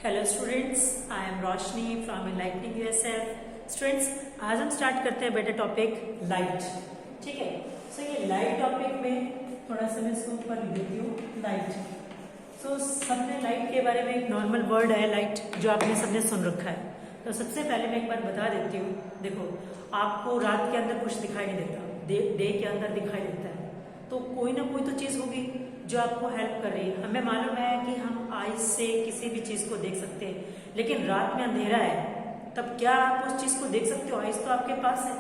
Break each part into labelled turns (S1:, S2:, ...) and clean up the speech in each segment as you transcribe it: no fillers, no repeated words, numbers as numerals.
S1: Hello students, I am Roshni from enlightening USF. Students, आज हम start करते हैं बेटा टॉपिक लाइट। ठीक है, सो ये लाइट टॉपिक में थोड़ा सा मैं इसको ऊपर लिख देती हूँ, लाइट। सो सबने लाइट के बारे में एक नॉर्मल वर्ड है लाइट, जो आपने सबने सुन रखा है। तो सबसे पहले मैं एक बार बता देती हूँ। देखो, आपको रात के अंदर कुछ दिखाई नहीं देता, डे के अंदर दिखाई देता है, तो कोई ना कोई तो चीज़ होगी जो आपको हेल्प कर रही है। हमें मालूम है कि हम आइज से किसी भी चीज़ को देख सकते हैं, लेकिन रात में अंधेरा है, तब क्या आप उस चीज़ को देख सकते हो? आइज तो आपके पास है,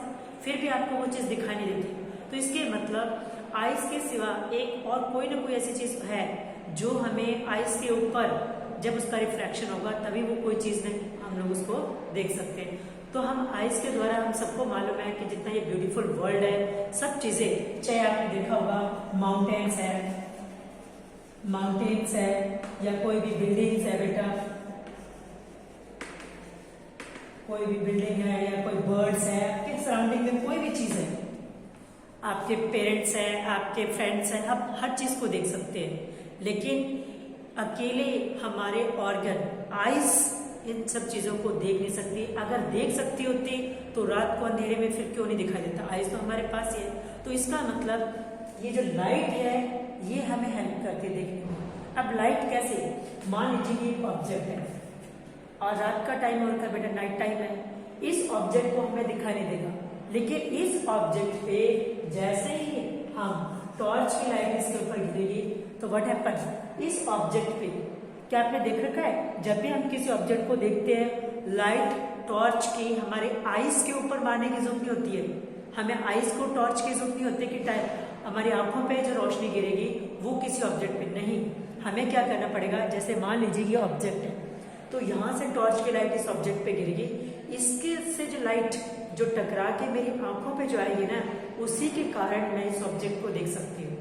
S1: फिर भी आपको वो चीज़ दिखाई नहीं देती। तो इसके मतलब आइज के सिवा एक और कोई ना कोई ऐसी चीज़ है जो हमें आइज के ऊपर जब उसका रिफ्रैक्शन होगा तभी वो कोई चीज़ नहीं हम लोग उसको देख सकते हैं। तो हम आइज के द्वारा, हम सबको मालूम है कि जितना ये ब्यूटीफुल वर्ल्ड है, सब चीज़ें, चाहे आपने देखा होगा माउंटेन्स है या कोई भी बिल्डिंग्स है बेटा, कोई भी बिल्डिंग है या कोई बर्ड्स है, आपके सराउंडिंग में कोई भी चीज़ है, आपके पेरेंट्स हैं, आपके फ्रेंड्स हैं, आप हर चीज़ को देख सकते हैं। लेकिन अकेले हमारे ऑर्गन आइज इन सब चीज़ों को देख नहीं सकती। अगर देख सकती होती तो रात को अंधेरे में फिर क्यों नहीं दिखाई देता? आइज तो हमारे पास ही है। तो इसका मतलब ये जो लाइट है ये हमें हेल्प करती है देखने में। अब लाइट कैसे? मान लीजिए एक ऑब्जेक्ट है और रात का टाइम और बेटा नाइट टाइम है, इस ऑब्जेक्ट को हमें दिखाई नहीं देगा, लेकिन इस ऑब्जेक्ट पे जैसे ही हम टॉर्च की लाइट इसके ऊपर गिरेगी तो व्हाट हैपन, इस ऑब्जेक्ट पे, क्या आपने देख रखा है, जब भी हम किसी ऑब्जेक्ट को देखते हैं, लाइट टॉर्च की हमारे आइज के ऊपर मारने की जरूरत नहीं होती है। हमें आइज को टॉर्च की जरूरत नहीं होती कि टाइम हमारी आंखों पे जो रोशनी गिरेगी वो किसी ऑब्जेक्ट पे नहीं। हमें क्या करना पड़ेगा, जैसे मान लीजिए ये ऑब्जेक्ट है, तो यहाँ से टॉर्च की लाइट इस ऑब्जेक्ट पे गिरेगी, इसके से जो लाइट जो टकरा के मेरी आंखों पे जो आएगी ना, उसी के कारण मैं इस ऑब्जेक्ट को देख सकती हूँ।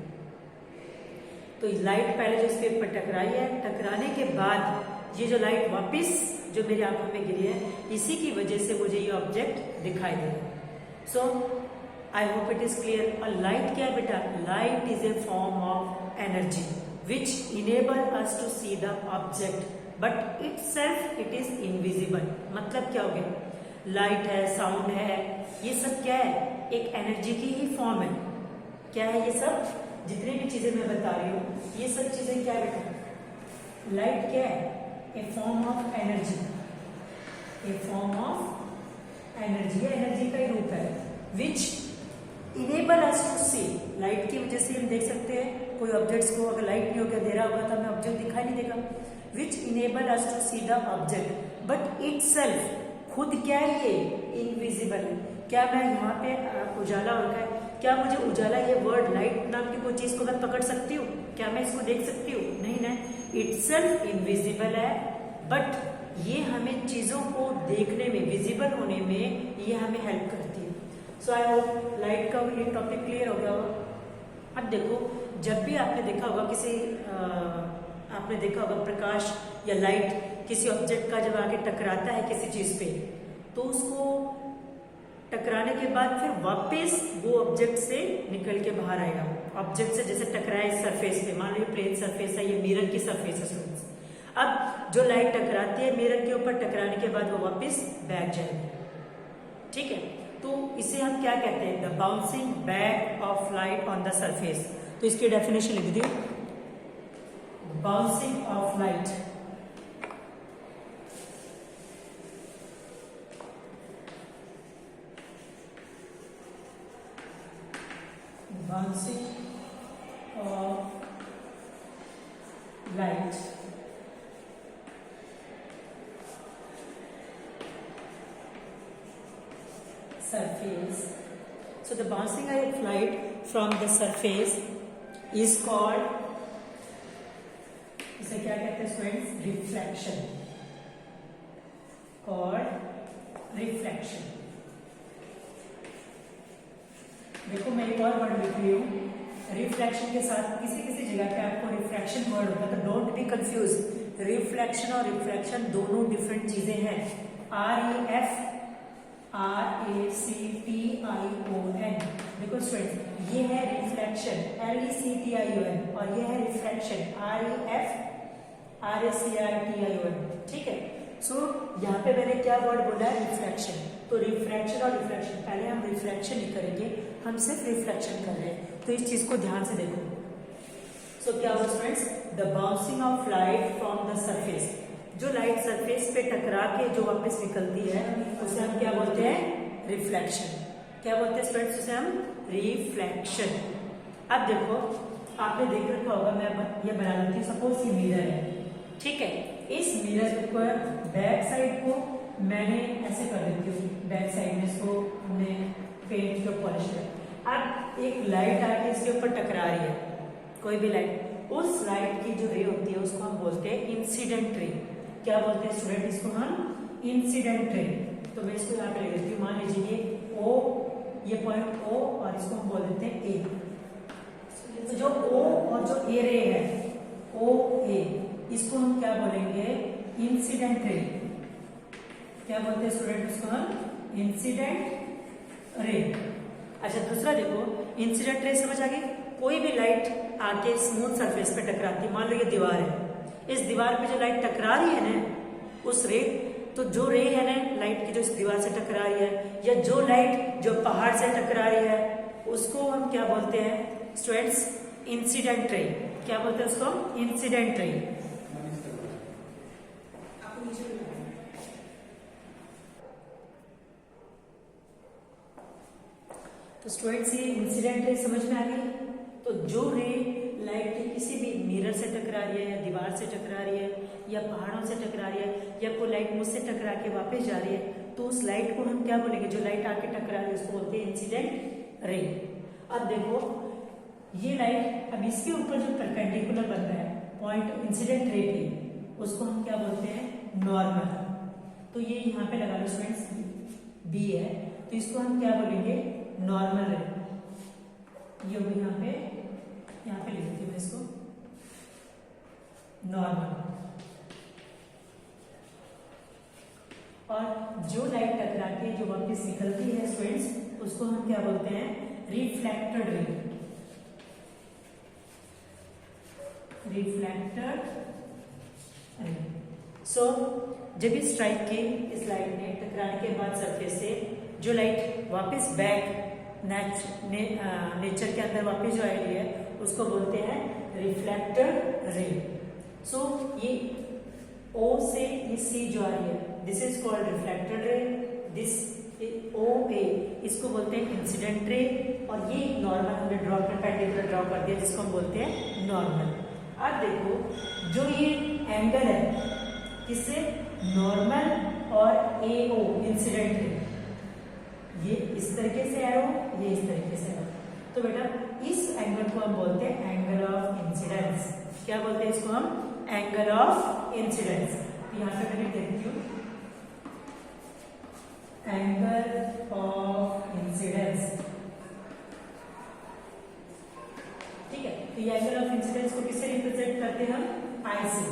S1: तो लाइट पहले जो इसके ऊपर टकराई है, टकराने के बाद ये जो लाइट वापस जो मेरी आंखों में गिरी है, इसी की वजह से मुझे ये ऑब्जेक्ट दिखाई दे रहा है। So I hope it is clear. और लाइट क्या है बेटा? Light is a form of energy which enable us to see the object but itself it is invisible. मतलब क्या हो गया? लाइट है, साउंड है, ये सब क्या है? एक एनर्जी की ही फॉर्म है। क्या है ये सब? जितनी भी चीजें मैं बता रही हूँ, ये सब चीजें क्या है बेटा? लाइट क्या है? A form of energy, a form of energy, energy का ही रूप है। Which enable us to see, light की वजह से हम देख सकते हैं कोई ऑब्जेक्ट्स को। अगर लाइट नहीं होगा, अंधेरा होगा, तो हमें ऑब्जेक्ट दिखाई नहीं देगा। Which enable us to see the object but itself, खुद क्या है ये? इनविजिबल। क्या मैं यहाँ पे उजाला हो रखा है, क्या मुझे उजाला ये वर्ड लाइट नाम की कोई चीज को मैं पकड़ सकती हूँ? क्या मैं इसको देख सकती हूँ? नहीं ना, इटसेल्फ इनविजिबल है, बट ये हमें चीजों को देखने में, विजिबल होने में ये हमें हेल्प करती है। सो आई होप लाइट का ये टॉपिक क्लियर हो गया होगा। अब देखो, जब भी आपने देखा होगा किसी आपने देखा होगा प्रकाश या लाइट किसी ऑब्जेक्ट का जब आके टकराता है किसी चीज पे, तो उसको टकराने के बाद फिर वापस वो ऑब्जेक्ट से निकल के बाहर आएगा। ऑब्जेक्ट से जैसे टकराए सरफेस पे, मान लो प्लेन सरफेस है, ये मिरर की सरफेस है स्टूडेंट्स। अब जो लाइट टकराती है मिरर के ऊपर, टकराने के बाद वो वापस बैक जाएगी। ठीक है, तो इसे हम क्या कहते हैं? The bouncing back of light on the surface. तो इसकी डेफिनेशन लिख दी, bouncing of light, bouncing of light surface. So the bouncing of light from the surface is called, इसे क्या कहते हैं स्टूडेंट्स? Reflection, called reflection. देखो, मैं एक और वर्ड लिख रही हूँ रिफ्लेक्शन के साथ। किसी किसी जगह पे आपको रिफ्लेक्शन वर्ड होता है, तो डोंट बी कंफ्यूज। रिफ्लेक्शन और रिफ्लेक्शन दोनों डिफरेंट चीजें हैं। REFLECTION। देखो स्टूडेंट्स, ये है रिफ्लेक्शन LECTION और ये है रिफ्लेक्शन RACITION, ठीक है। सो यहाँ पे मैंने क्या वर्ड बोला है, रिफ्रैक्शन। तो रिफ्रैक्शन और रिफ्लेक्शन, पहले हम रिफ्रैक्शन नहीं करेंगे, हम सिर्फ रिफ्लेक्शन कर रहे हैं, तो इस चीज को ध्यान से देखो। सो क्या हुआ students, the bouncing of light from the surface, जो लाइट सरफेस पे टकरा के जो वापस निकलती है उसे हम क्या बोलते हैं, रिफ्लेक्शन। क्या बोलते हैं स्टूडेंट्स, उसे हम रिफ्लेक्शन। अब देखो आपने देख रखा होगा, मैं ये बना लेती हूँ, सपोज ये मिरर है, ठीक है। इस मिरर पर बैक साइड को मैंने ऐसे कर देती हूँ, बैक साइड में इसको हमने पेंट जो पॉलिश किया। अब एक लाइट आके इसके ऊपर टकरा रही है, कोई भी लाइट, उस लाइट की जो रे होती है उसको हम बोलते हैं इंसिडेंट रे। क्या बोलते हैं स्टूडेंट, इसको हम इंसिडेंट रे। तो मैं इसको यहाँ पे ले लेती हूँ, मान लीजिए ये O, ये पॉइंट O और इसको हम बोल देते हैं A। तो जो O और जो A रे है, OA, इसको हम क्या बोलेंगे, इंसिडेंट रे। क्या बोलते हैं स्टूडेंट, इसको हम इंसिडेंट रे। अच्छा दूसरा देखो, इंसिडेंट रे समझ आ गई, कोई भी लाइट आके स्मूथ सरफेस पे टकराती है, मान लो ये दीवार है, इस दीवार पे जो लाइट टकरा रही है ना, उस रे, तो जो रे है ना लाइट की जो इस दीवार से टकरा रही है, या जो लाइट जो पहाड़ से टकरा रही है, उसको हम क्या बोलते हैं स्टूडेंट्स, इंसिडेंट रे। क्या बोलते हैं उसको, इंसिडेंट रे। तो स्टूडेंट्स ये इंसिडेंट रे समझ में आ गई। तो जो रे लाइट की किसी भी मिरर से टकरा रही है, या दीवार से टकरा रही है, या पहाड़ों से टकरा रही है, या कोई लाइट मुझसे टकरा के वापस जा रही है, तो उस लाइट को हम क्या बोलेंगे, जो लाइट आके टकरा रही है उसको बोलते हैं इंसिडेंट रे। अब देखो ये लाइट, अब इसके ऊपर जो परपेंडिकुलर बन रहा है पॉइंट इंसिडेंट रे की, उसको हम क्या बोलते हैं, नॉर्मल। तो ये यहाँ पे लगा लो स्टूडेंट्स, बी है, तो इसको हम क्या बोलेंगे, नॉर्मल रे। ये होगी यहाँ पे लिखती हूँ इसको नॉर्मल। और जो लाइट टकरा के जो वापस निकलती है स्टूडेंट्स, उसको हम क्या बोलते हैं, रिफ्लेक्टेड रे। Reflected ray. सो जब इस स्ट्राइक के इस लाइट ने टकराने के बाद सरफेस से जो लाइट वापस बैक नेचर के अंदर वापस जो आई है उसको बोलते हैं रिफ्लेक्टेड रे। सो ये O से ये C जो आ रही है, this is called reflected ray. This OA इसको बोलते हैं इंसिडेंट रे। और ये नॉर्मल हमने ड्रॉ परपेंडिकुलर ड्रॉ कर दिया, जिसको हम बोलते हैं नॉर्मल। अब देखो जो ये एंगल है किससे, नॉर्मल और AO इंसिडेंट रे, ये इस तरीके से एरो, ये इस तरीके से एरो। तो बेटा इस एंगल को हम बोलते हैं एंगल ऑफ इंसिडेंस। क्या बोलते हैं इसको हम, एंगल ऑफ इंसिडेंस। यहाँ पे मैं लिख देती हूँ एंगल ऑफ इंसिडेंस, ठीक है। तो ये एंगल ऑफ इंसिडेंस को किससे रिप्रेजेंट करते हैं हम, आई से।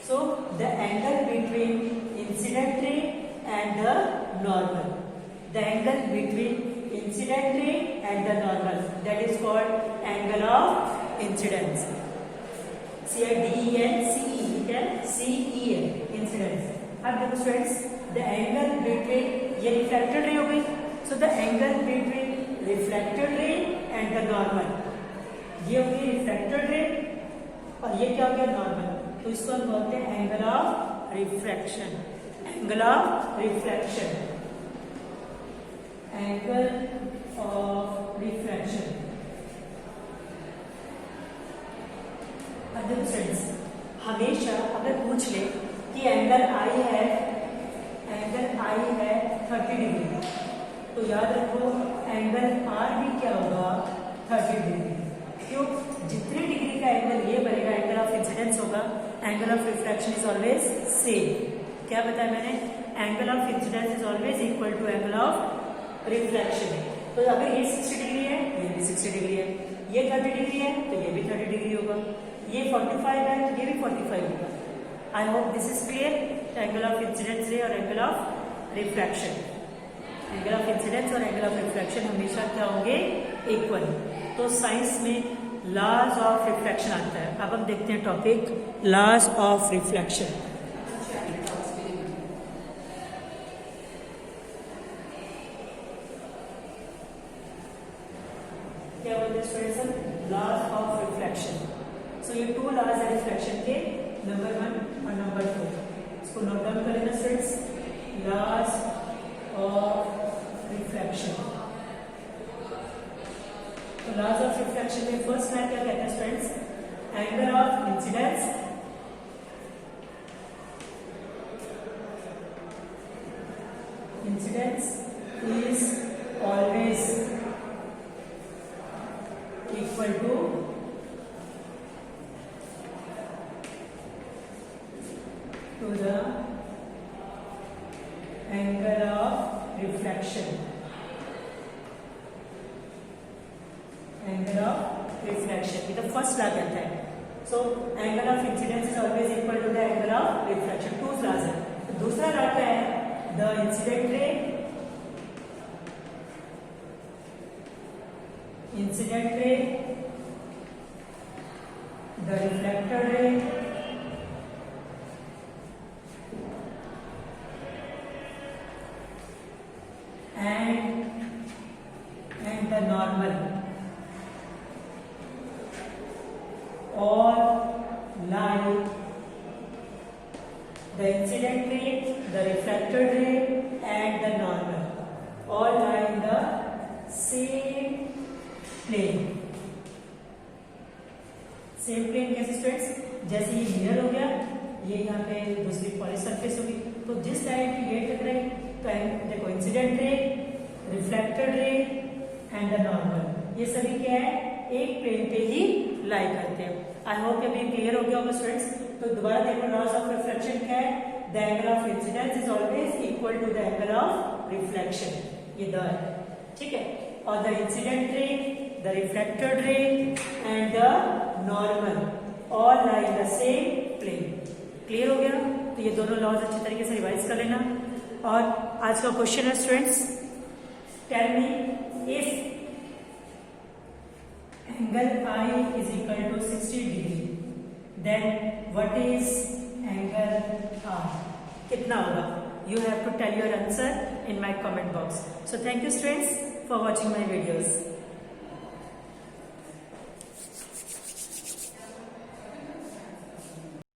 S1: So the angle between incident ray and the normal, the angle between incident ray and the normal, that is called angle of incidence. CIDENCE, ठीक है, CEN incidence। अब देखो स्टूडेंट्स, the angle between, ये refracted ray हो गई, so the angle between reflected ray and the normal, ये हो गई refracted ray और ये क्या हो गया, normal। तो इसको हम बोलते हैं angle of refraction, angle of refraction, angle of refraction. हमेशा अगर पूछ ले कि एंगल आई है 30 डिग्री, तो याद रखो एंगल आर भी क्या होगा, 30 डिग्री। क्यों, जितने डिग्री का एंगल ये बनेगा एंगल ऑफ इंसिडेंस होगा, angle of refraction is always same. क्या बताया मैंने, angle of incidence is always equal to angle of refraction. तो अगर ये 60 डिग्री है, ये भी 60 डिग्री है, ये 30 डिग्री है तो ये भी 30 डिग्री होगा, ये 45 है तो ये भी 45 होगा। I hope this is clear. Angle of incidence ray और angle of refraction, angle of incidence और एंगल ऑफ रिफ्रैक्शन हमेशा क्या होंगे, इक्वल। तो साइंस में लॉज ऑफ रिफ्लेक्शन आता है। अब हम देखते हैं टॉपिक लॉज ऑफ रिफ्लेक्शन। क्या बोलते हैं students? Laws of reflection. So ये टू लॉज है रिफ्लेक्शन के, नंबर 1 और नंबर 2। इसको नोट डाउन कर लेना स्टूडेंट्स। Laws of reflection. तो लॉज ऑफ रिफ्लेक्शन में फर्स्ट लॉ क्या कहता है students? Angle of incidence is always equal to the angle of reflection. Angle of reflection ये तो फर्स्ट लॉ कहता है। So angle of incidence is always equal to the angle of reflection. Two laws है। तो दूसरा law क्या है? The incident ray the reflected ray and the normal all lie, the incident ray, the reflected ray and the normal all lie in the same plane। Same plane कैसे students? जैसे ये mirror हो गया, ये यहाँ पे दूसरी पॉलिश सरफेस होगी, तो जिस टाइप की ये टकराई तो देखो incident ray, reflected ray and the normal ये सभी क्या है? एक प्लेन पे ही लाई करते हैं। आई होप अभी क्लियर हो गया होगा स्टूडेंट्स। तो दोबारा देखो लॉज ऑफ रिफ्लेक्शन क्या है? The angle of incidence is always equal to the angle of reflection. ये द है, ठीक है। और the incident ray, the reflected ray and the normal all lie in the same plane। Clear हो गया? तो ये दोनों लॉज अच्छी तरीके से रिवाइज कर लेना। और आज का क्वेश्चन है students, tell me if angle I is equal to 60 degree then what is angle R? कितना होगा? You have to tell your answer in my comment box. So thank you students for watching my videos.